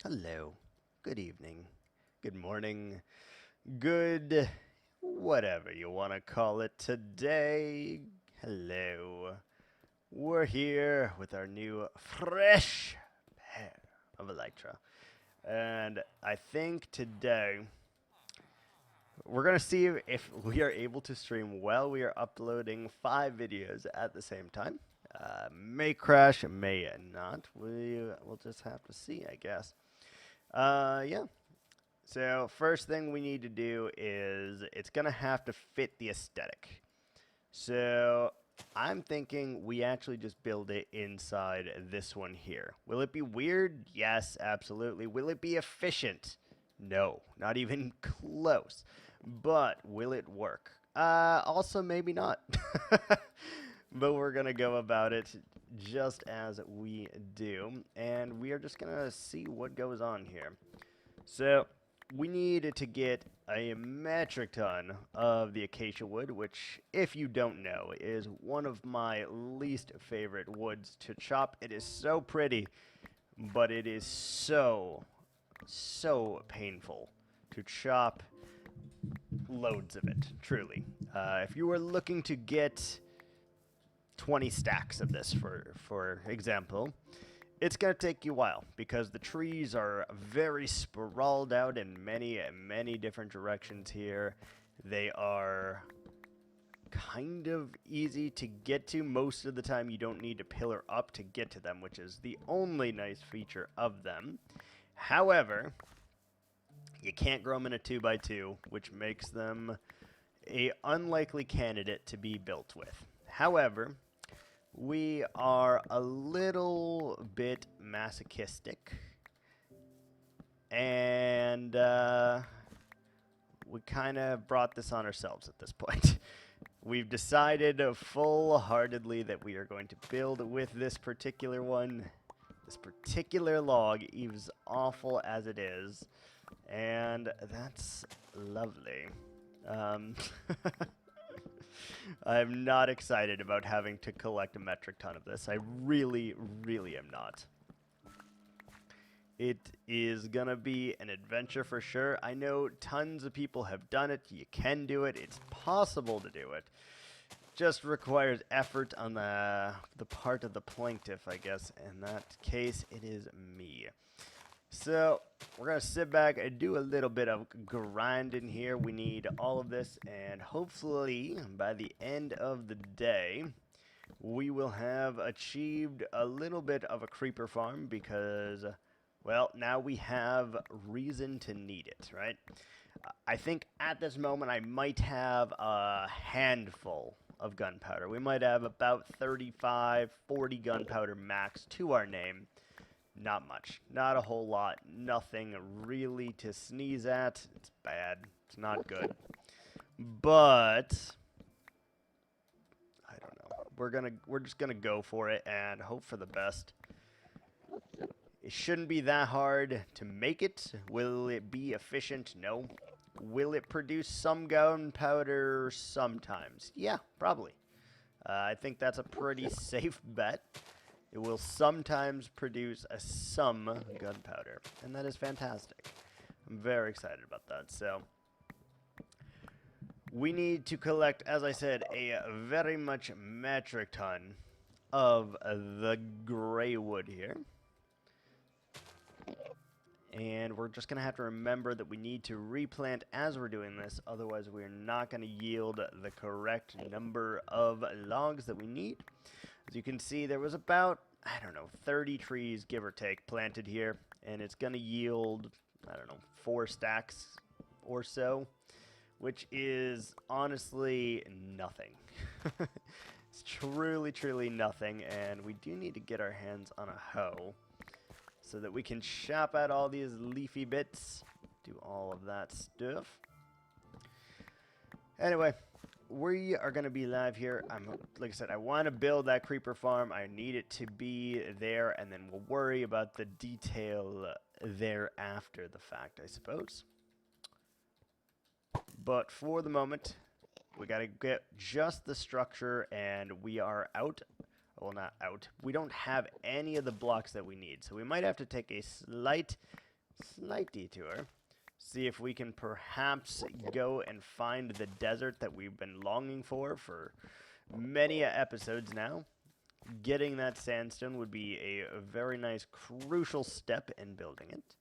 Hello, good evening, good morning, good whatever you want to call it today. Hello. We're here with our new fresh pair of Electra. And I think today we're going to see if we are able to stream while we are uploading 5 videos at the same time. May crash, may not. We'll just have to see, I guess. Yeah. So first thing we need to do is it's going to have to fit the aesthetic. So I'm thinking we actually just build it inside this one here. Will it be weird? Yes, absolutely. Will it be efficient? No, not even close. But will it work? Also, maybe not. But we're going to go about it just as we do. And we are just going to see what goes on here. So we need to get a metric ton of the acacia wood, which, if you don't know, is one of my least favorite woods to chop. It is so pretty, but it is so painful to chop loads of it, truly. If you were looking to get 20 stacks of this, for example, it's going to take you a while because the trees are very sprawled out in many different directions here. They are kind of easy to get to. Most of the time you don't need to pillar up to get to them, which is the only nice feature of them. However, you can't grow them in a 2x2, which makes them a unlikely candidate to be built with. However, we are a little bit masochistic, and we kind of brought this on ourselves at this point. We've decided full-heartedly that we are going to build with this particular one. This particular log, as awful as it is, and that's lovely. I'm not excited about having to collect a metric ton of this. I really am not. It is gonna be an adventure for sure. I know tons of people have done it. You can do it. It's possible to do it. Just requires effort on the part of the plaintiff, I guess. In that case, it is me. So we're going to sit back and do a little bit of grinding here. We need all of this, and hopefully by the end of the day, we will have achieved a little bit of a creeper farm because, well, now we have reason to need it, right? I think at this moment I might have a handful of gunpowder. We might have about 35, 40 gunpowder max to our name. Not much. Not a whole lot. Nothing really to sneeze at. It's bad. It's not good. But I don't know. We're just gonna go for it and hope for the best. It shouldn't be that hard to make it. Will it be efficient? No. Will it produce some gunpowder sometimes? Yeah, probably. I think that's a pretty safe bet. It will sometimes produce some gunpowder, and that is fantastic. I'm very excited about that. So we need to collect, as I said, a very much metric ton of the gray wood here. And we're just going to have to remember that we need to replant as we're doing this, otherwise we're not going to yield the correct number of logs that we need. As you can see, there was about, I don't know, 30 trees, give or take, planted here, and it's going to yield, I don't know, 4 stacks or so, which is honestly nothing. It's truly nothing, and we do need to get our hands on a hoe so that we can chop out all these leafy bits, do all of that stuff. Anyway, we are going to be live here. Like I said, I want to build that creeper farm. I need it to be there, and then we'll worry about the detail there after the fact, I suppose. But for the moment, we got to get just the structure, and we are out. Well, not out. We don't have any of the blocks that we need, so we might have to take a slight slight detour. See if we can perhaps go and find the desert that we've been longing for many episodes now. Getting that sandstone would be a very nice, crucial step in building it.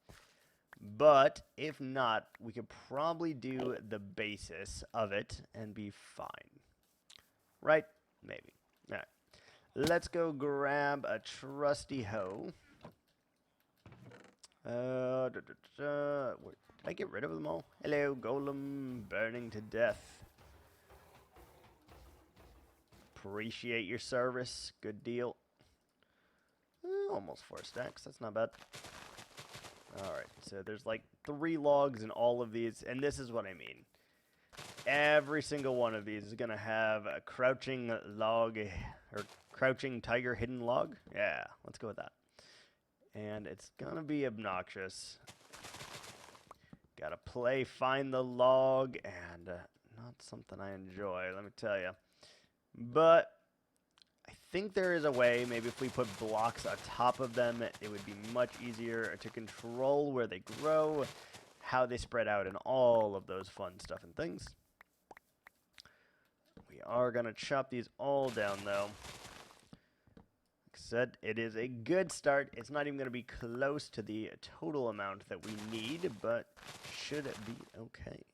But if not, we could probably do the basis of it and be fine. Right? Maybe. All right. Let's go grab a trusty hoe. Did I get rid of them all? Hello, golem, burning to death. Appreciate your service. Good deal. Almost 4 stacks. That's not bad. Alright, so there's like 3 logs in all of these, and this is what I mean. Every single one of these is going to have a crouching log, or crouching tiger hidden log. Yeah, let's go with that. And it's going to be obnoxious. Gotta play find the log, and not something I enjoy, let me tell you. But I think there is a way, maybe if we put blocks on top of them, it would be much easier to control where they grow, how they spread out, and all of those fun stuff and things. We are going to chop these all down, though. Like I said, it is a good start. It's not even going to be close to the total amount that we need, but should it be okay?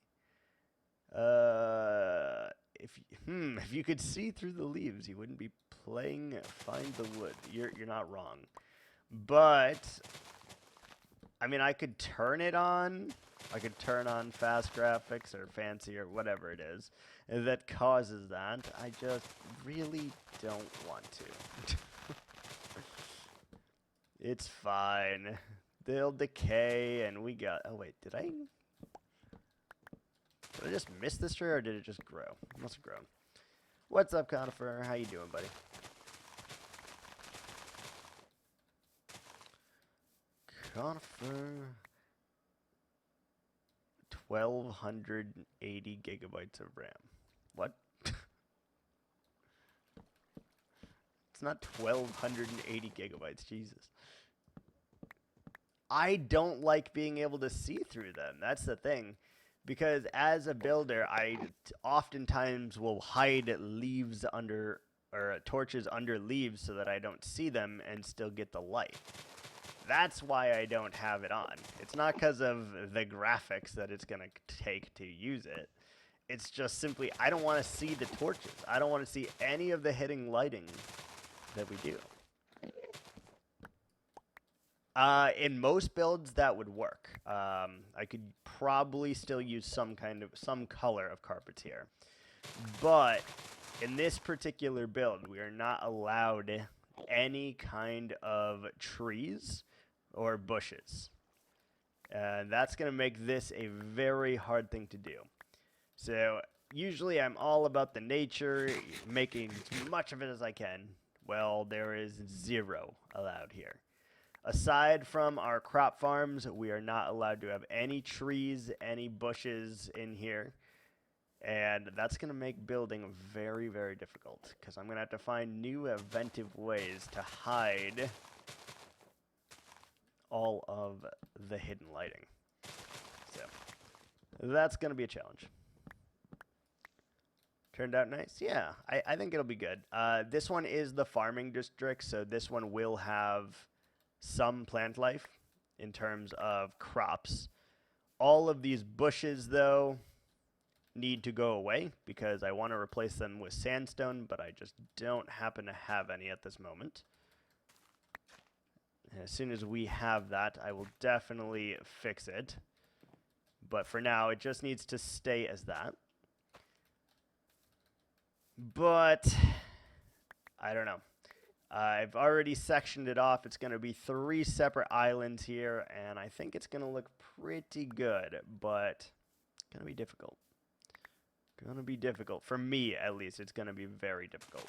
If you could see through the leaves, you wouldn't be playing Find the Wood. You're not wrong. But I mean, I could turn it on. I could turn on fast graphics or fancy or whatever it is that causes that. I just really don't want to. It's fine. They'll decay and we got... Oh, wait. Did I just miss this tree, or did it just grow? It must have grown. What's up, Conifer? How you doing, buddy? Conifer... 1,280 gigabytes of RAM. What? It's not 1,280 gigabytes. Jesus. I don't like being able to see through them. That's the thing. Because as a builder, I oftentimes will hide leaves under, or torches under leaves so that I don't see them and still get the light. That's why I don't have it on. It's not because of the graphics that it's going to take to use it. It's just simply, I don't want to see the torches. I don't want to see any of the hitting lighting that we do. In most builds, that would work. I could probably still use some color of carpets here. But in this particular build, we are not allowed any kind of trees or bushes. And that's going to make this a very hard thing to do. So usually I'm all about the nature, making as much of it as I can. Well, there is 0 allowed here. Aside from our crop farms, we are not allowed to have any trees, any bushes in here. And that's going to make building very, very difficult, because I'm going to have to find new inventive ways to hide all of the hidden lighting. So that's going to be a challenge. Turned out nice? Yeah, I think it'll be good. This one is the farming district, so this one will have some plant life in terms of crops. All of these bushes, though, need to go away because I want to replace them with sandstone, but I just don't happen to have any at this moment. And as soon as we have that, I will definitely fix it. But for now, it just needs to stay as that. But I don't know. I've already sectioned it off. It's going to be 3 separate islands here, and I think it's going to look pretty good, but it's going to be difficult. Going to be difficult. For me, at least, it's going to be very difficult.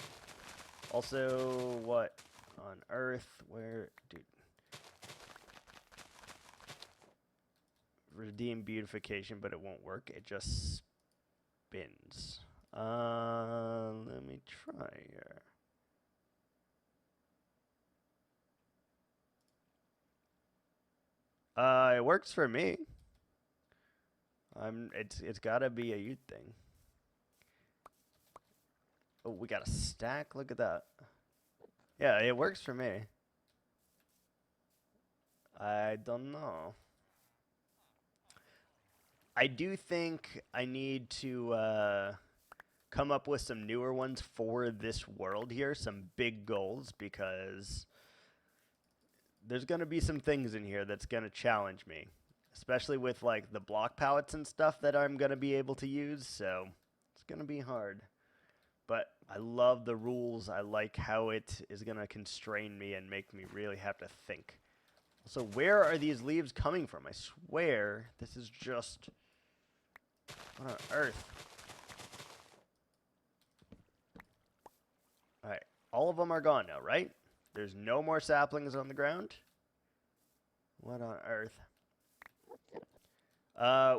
Also, what on earth? Where? Dude. Redeem beautification, but it won't work. It just spins. Let me try here. It works for me. It's gotta be a you thing. Oh, we got a stack. Look at that. Yeah, it works for me. I don't know. I do think I need to come up with some newer ones for this world here, some big goals, because there's going to be some things in here that's going to challenge me, especially with like the block palettes and stuff that I'm going to be able to use, so it's going to be hard. But I love the rules. I like how it is going to constrain me and make me really have to think. So where are these leaves coming from? I swear this is just... What on earth? Alright, all of them are gone now, right? There's no more saplings on the ground? What on earth?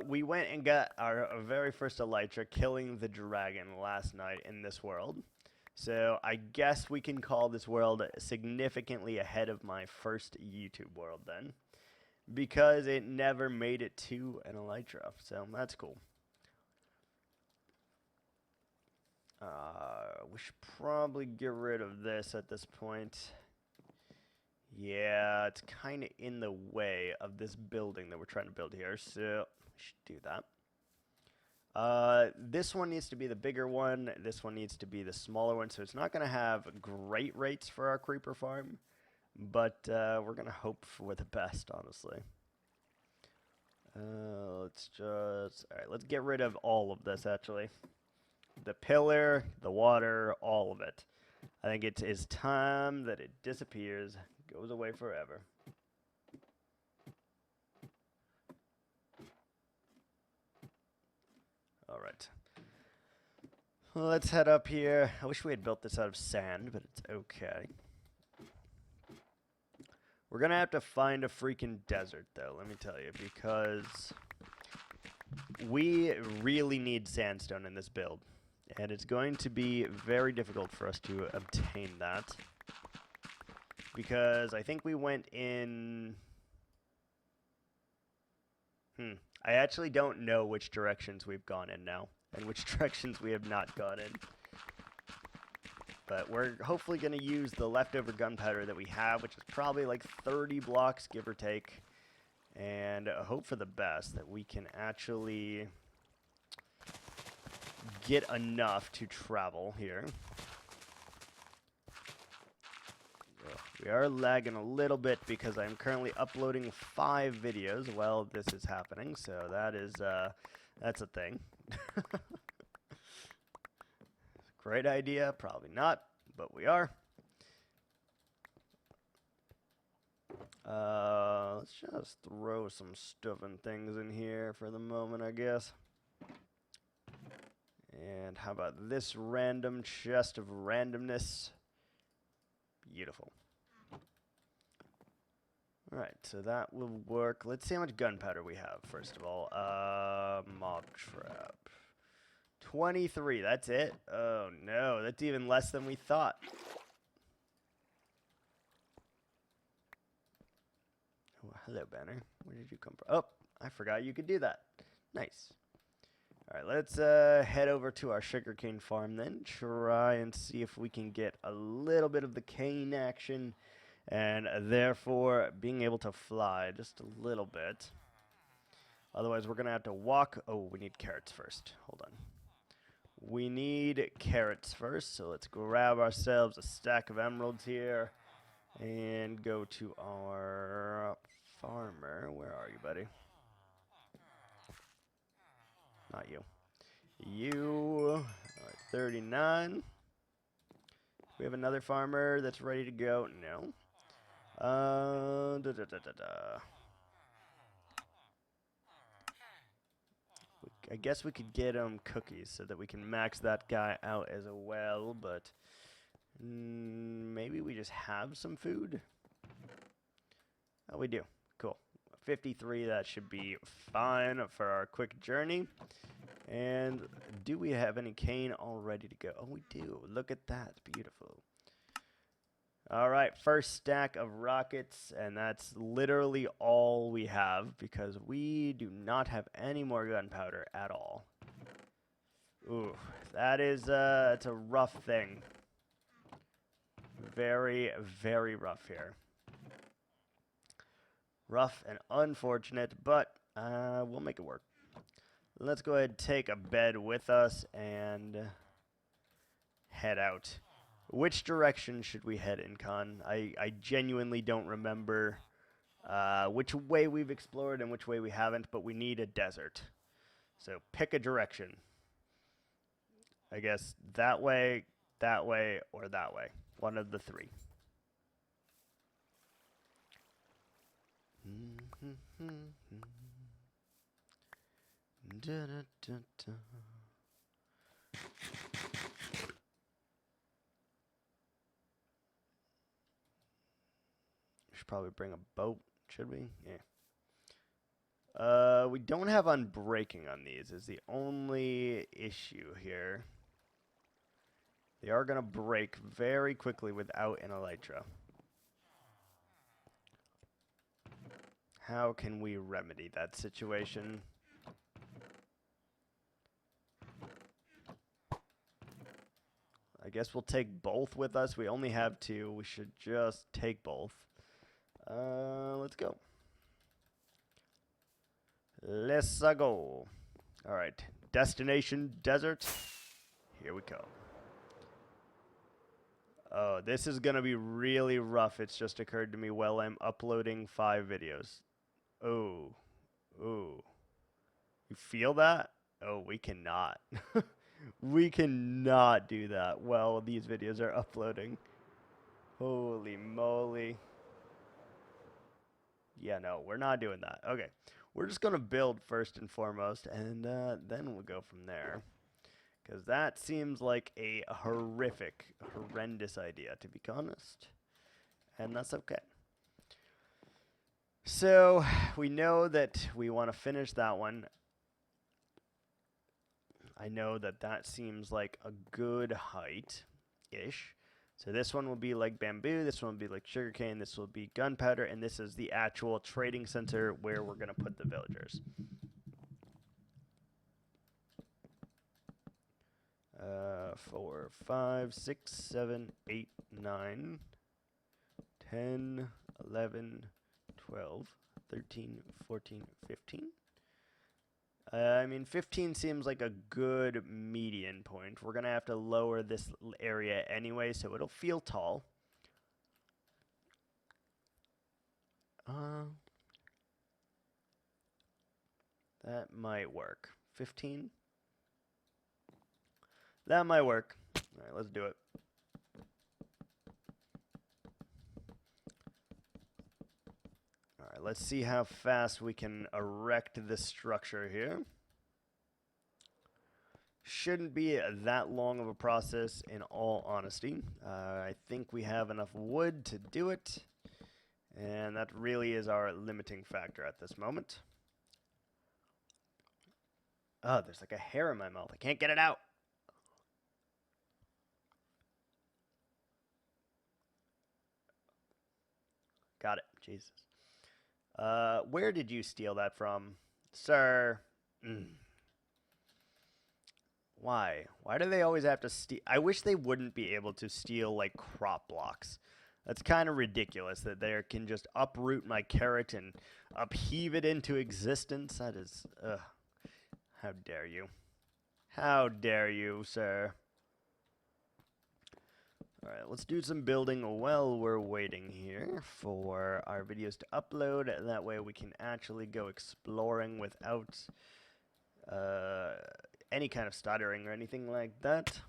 We went and got our very first elytra, killing the dragon last night in this world. So I guess we can call this world significantly ahead of my first YouTube world then, because it never made it to an elytra, so that's cool. We should probably get rid of this at this point. Yeah, it's kind of in the way of this building that we're trying to build here, so we should do that. This one needs to be the bigger one. This one needs to be the smaller one, so it's not going to have great rates for our creeper farm, but we're going to hope for the best, honestly. Let's get rid of all of this, actually. The pillar, the water, all of it. I think it is time that it disappears, goes away forever. All right. Well, let's head up here. I wish we had built this out of sand, but it's okay. We're going to have to find a freaking desert, though, let me tell you, because we really need sandstone in this build. And it's going to be very difficult for us to obtain that, because I think we went in... I actually don't know which directions we've gone in now, and which directions we have not gone in. But we're hopefully going to use the leftover gunpowder that we have, which is probably like 30 blocks, give or take, and hope for the best that we can actually get enough to travel here. We are lagging a little bit because I'm currently uploading 5 videos while this is happening, so that is that's a thing. Great idea, probably not, but we are. Let's just throw some stuff and things in here for the moment, I guess. And how about this random chest of randomness? Beautiful. Alright, so that will work. Let's see how much gunpowder we have, first of all. Mob trap. 23, that's it? Oh no, that's even less than we thought. Oh, hello, Banner. Where did you come from? Oh, I forgot you could do that. Nice. Alright, let's head over to our sugarcane farm then. Try and see if we can get a little bit of the cane action, and therefore being able to fly just a little bit. Otherwise, we're going to have to walk. Oh, we need carrots first. Hold on. We need carrots first, so let's grab ourselves a stack of emeralds here and go to our farmer. Where are you, buddy? Not you. You are 39. We have another farmer that's ready to go. No. I guess we could get cookies so that we can max that guy out as well, but maybe we just have some food. Oh, we do. Cool. 53, that should be fine for our quick journey. And do we have any cane all ready to go? Oh, we do. Look at that. Beautiful. All right, first stack of rockets, and that's literally all we have because we do not have any more gunpowder at all. Ooh, that is it's a rough thing. Very, very rough here. Rough and unfortunate, but we'll make it work. Let's go ahead and take a bed with us and head out. Which direction should we head in, Con? I genuinely don't remember which way we've explored and which way we haven't, but we need a desert. So pick a direction. I guess that way, or that way. One of the three. Should probably bring a boat, should we? Yeah. We don't have unbreaking on these is the only issue here. They are going to break very quickly without an elytra. How can we remedy that situation? I guess we'll take both with us. We only have two. We should just take both. Let's go. Let's go. All right. Destination desert. Here we go. Oh, this is going to be really rough. It's just occurred to me while I'm uploading 5 videos. Oh. Ooh. You feel that? Oh, we cannot. We cannot do that while these videos are uploading. Holy moly. Yeah, no, we're not doing that. Okay. We're just going to build first and foremost, and then we'll go from there. Because that seems like a horrendous idea, to be honest. And that's okay. So, we know that we want to finish that one. I know that that seems like a good height-ish. So this one will be like bamboo, this one will be like sugarcane, this will be gunpowder, and this is the actual trading center where we're going to put the villagers. 4, 5, 6, 7, 8, 9, 10, 11, 12, 13, 14, 15. I mean, 15 seems like a good median point. We're going to have to lower this area anyway, so it'll feel tall. That might work. 15? That might work. All right, let's do it. All right, let's see how fast we can erect this structure here. Shouldn't be that long of a process in all honesty. I think we have enough wood to do it, and that really is our limiting factor at this moment. Oh, there's like a hair in my mouth. I can't get it out. Got it. Jesus. Where did you steal that from, sir? Why? Why do they always have to steal? I wish they wouldn't be able to steal, like, crop blocks. That's kind of ridiculous that they can just uproot my carrot and upheave it into existence. That is, ugh. How dare you? How dare you, sir? Alright, let's do some building while we're waiting here for our videos to upload. That way we can actually go exploring without any kind of stuttering or anything like that.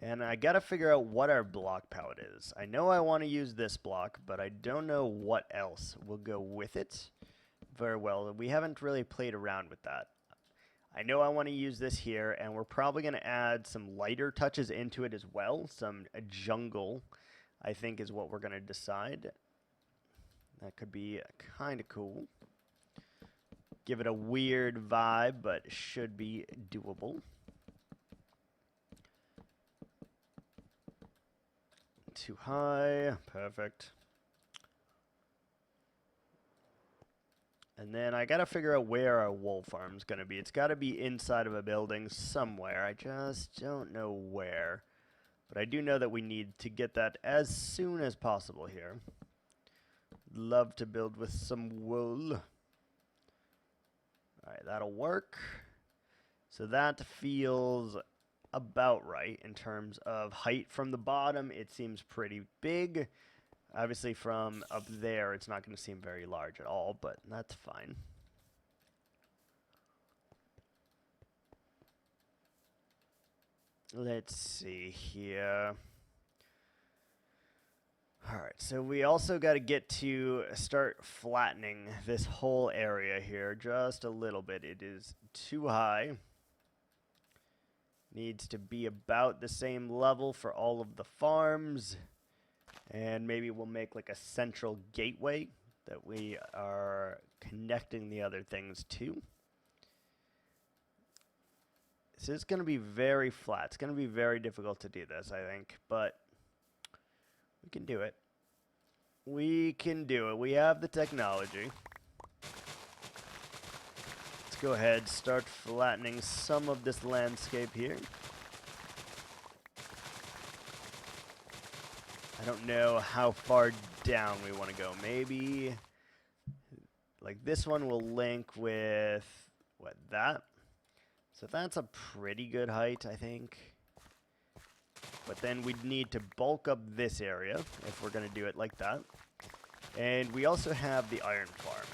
And I gotta figure out what our block palette is. I know I want to use this block, but I don't know what else will go with it very well. We haven't really played around with that. I know I want to use this here, and we're probably going to add some lighter touches into it as well. Some jungle, I think, is what we're going to decide. That could be kind of cool. Give it a weird vibe, but should be doable. Too high. Perfect. And then I gotta figure out where our wool farm's gonna be. It's gotta be inside of a building somewhere. I just don't know where. But I do know that we need to get that as soon as possible here. Love to build with some wool. Alright, that'll work. So that feels about right in terms of height from the bottom. It seems pretty big. Obviously from up there, it's not going to seem very large at all, but that's fine. Let's see here. Alright, so we also got to get to start flattening this whole area here just a little bit. It is too high. Needs to be about the same level for all of the farms. And maybe we'll make like a central gateway that we are connecting the other things to. So it's going to be very flat. It's going to be very difficult to do this, I think. But we can do it. We can do it. We have the technology. Let's go ahead, start flattening some of this landscape here. I don't know how far down we want to go. Maybe like this one will link with what, that? So that's a pretty good height, I think. But then we'd need to bulk up this area if we're going to do it like that. And we also have the iron farm.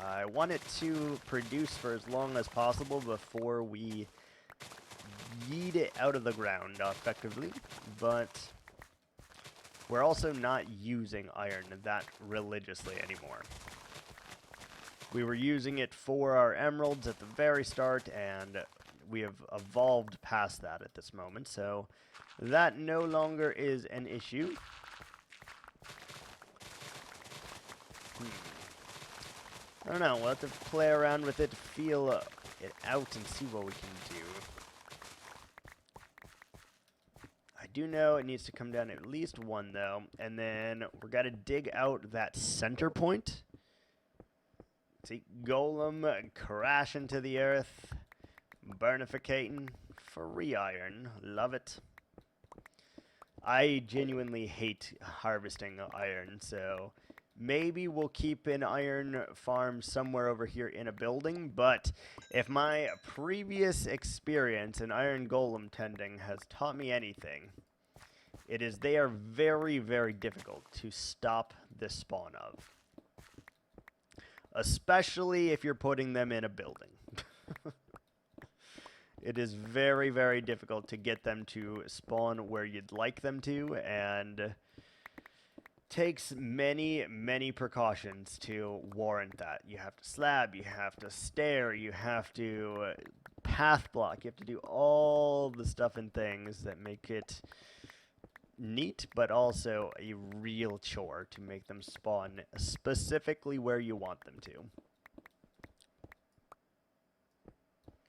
I want it to produce for as long as possible before we yeet it out of the ground effectively. But we're also not using iron that religiously anymore. We were using it for our emeralds at the very start, and we have evolved past that at this moment, so that no longer is an issue. I don't know, we'll have to play around with it, feel it out, and see what we can do. I do know it needs to come down at least one, though, and then we're got to dig out that center point. See, golem crash into the earth, burnificating, free iron, love it. I genuinely hate harvesting iron, so maybe we'll keep an iron farm somewhere over here in a building, but if my previous experience in iron golem tending has taught me anything, it is they are very, very difficult to stop the spawn of. Especially if you're putting them in a building. It is very, very difficult to get them to spawn where you'd like them to, and takes many, many precautions to warrant that. You have to slab, you have to stair, you have to path block, you have to do all the stuff and things that make it neat, but also a real chore to make them spawn specifically where you want them to.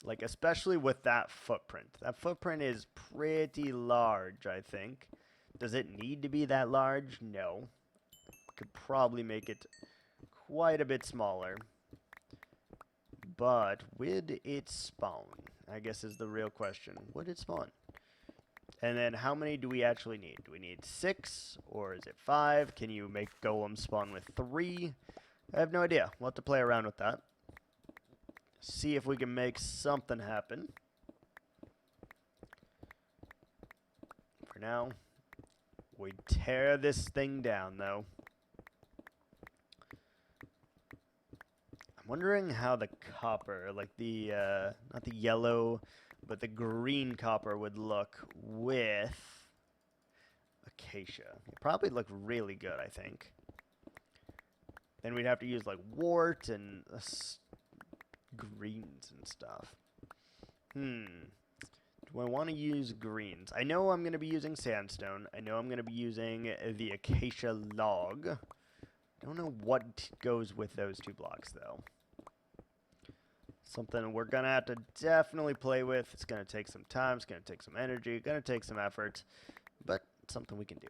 Like, especially with that footprint. That footprint is pretty large, I think. Does it need to be that large? No. Could probably make it quite a bit smaller. But would it spawn? I guess is the real question. Would it spawn? And then how many do we actually need? Do we need 6 or is it 5? Can you make golem spawn with 3? I have no idea. We'll have to play around with that. See if we can make something happen. For now, we tear this thing down, though. I'm wondering how the copper, like the, not the yellow, but the green copper would look with acacia. It'd probably look really good, I think. Then we'd have to use, like, wart and greens and stuff. Do I want to use greens? I know I'm going to be using sandstone. I know I'm going to be using the acacia log. I don't know what goes with those 2 blocks, though. Something we're going to have to definitely play with. It's going to take some time. It's going to take some energy. It's going to take some effort. But it's something we can do.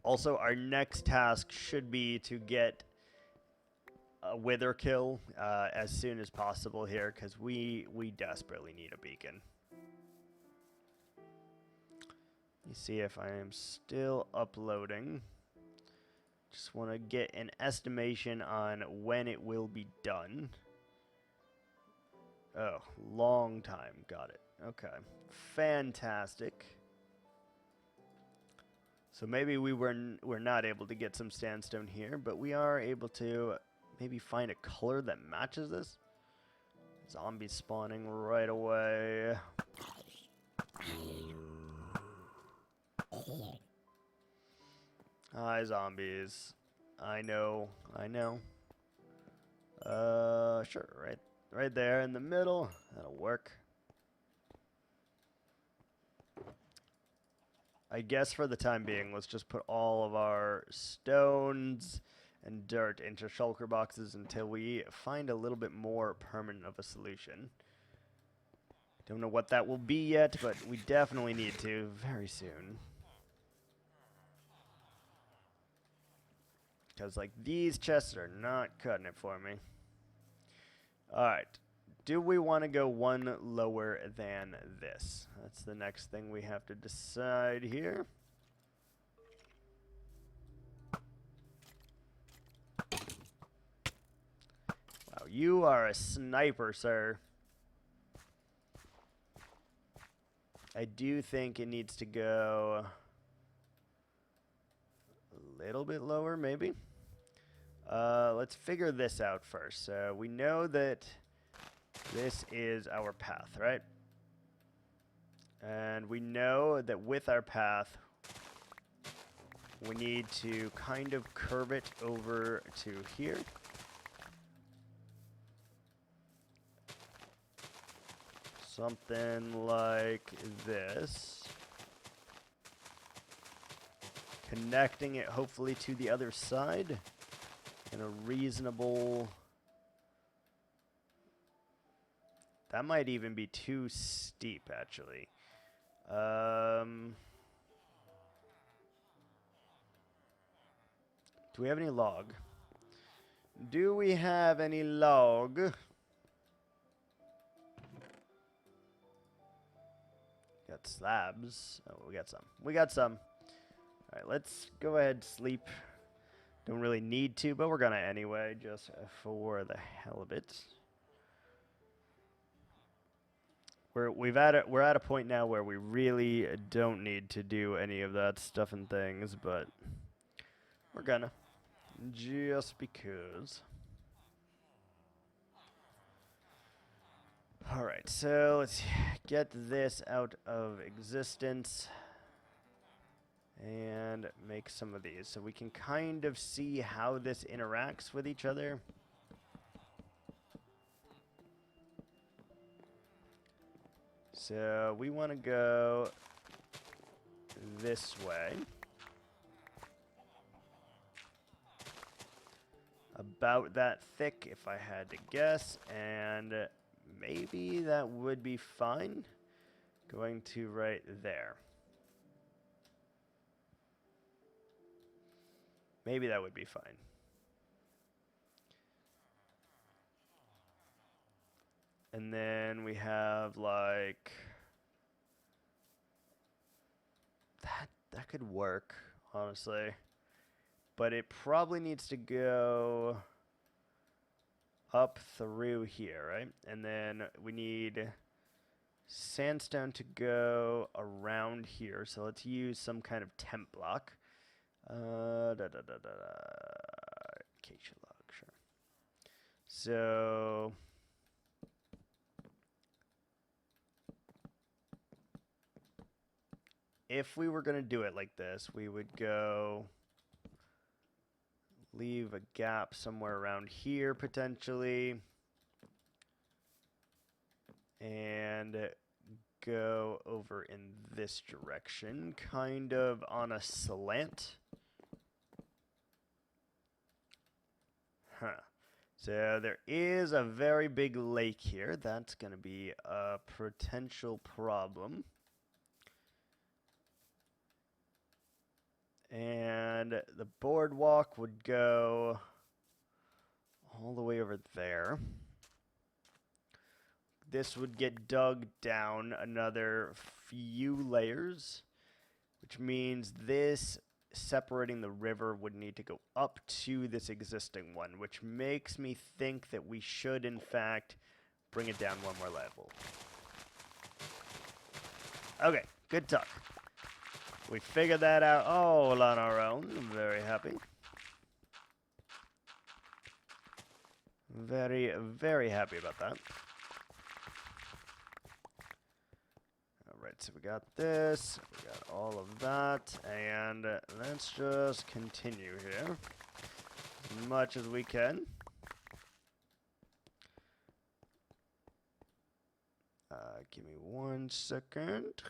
Also, our next task should be to get a wither kill as soon as possible here, because we desperately need a beacon. Let me see if I am still uploading. Just want to get an estimation on when it will be done. Oh, long time. Got it. Okay. Fantastic. So maybe we're not able to get some sandstone here, but we are able to maybe find a color that matches this. Zombies spawning right away. Hi, zombies. I know. Sure, right there in the middle. That'll work. I guess for the time being, let's just put all of our stones and dirt into shulker boxes until we find a little bit more permanent of a solution. Don't know what that will be yet, but we definitely need to very soon. Because, like, these chests are not cutting it for me. Alright. Do we want to go one lower than this? That's the next thing we have to decide here. Wow, you are a sniper, sir. I do think it needs to go a little bit lower, maybe. Let's figure this out first. So we know that this is our path, right? And we know that with our path, we need to kind of curve it over to here. Something like this. Connecting it hopefully to the other side in a reasonable... That might even be too steep, actually. Do we have any log? Do we have any log? Got slabs. Oh, we got some. We got some. Alright, let's go ahead and sleep. Don't really need to, but we're gonna anyway, just for the hell of it. We're at a point now where we really don't need to do any of that stuff and things, but we're gonna. Just because. Alright, so let's get this out of existence and make some of these so we can kind of see how this interacts with each other. So we want to go this way. About that thick, if I had to guess, and maybe that would be fine. Going to right there. Maybe that would be fine. And then we have like that could work, honestly. But it probably needs to go up through here, right? And then we need sandstone to go around here. So let's use some kind of temp block. Acacia log, sure. So if we were going to do it like this, we would go leave a gap somewhere around here potentially and go over in this direction, kind of on a slant. So there is a very big lake here. That's going to be a potential problem. And And the boardwalk would go all the way over there. This would get dug down another few layers, which means this separating the river would need to go up to this existing one, which makes me think that we should, in fact, bring it down one more level. Okay, good talk. We figured that out all on our own. I'm very happy. Very, very happy about that. Alright, so we got this, we got all of that, and let's just continue here as much as we can. Give me 1 second.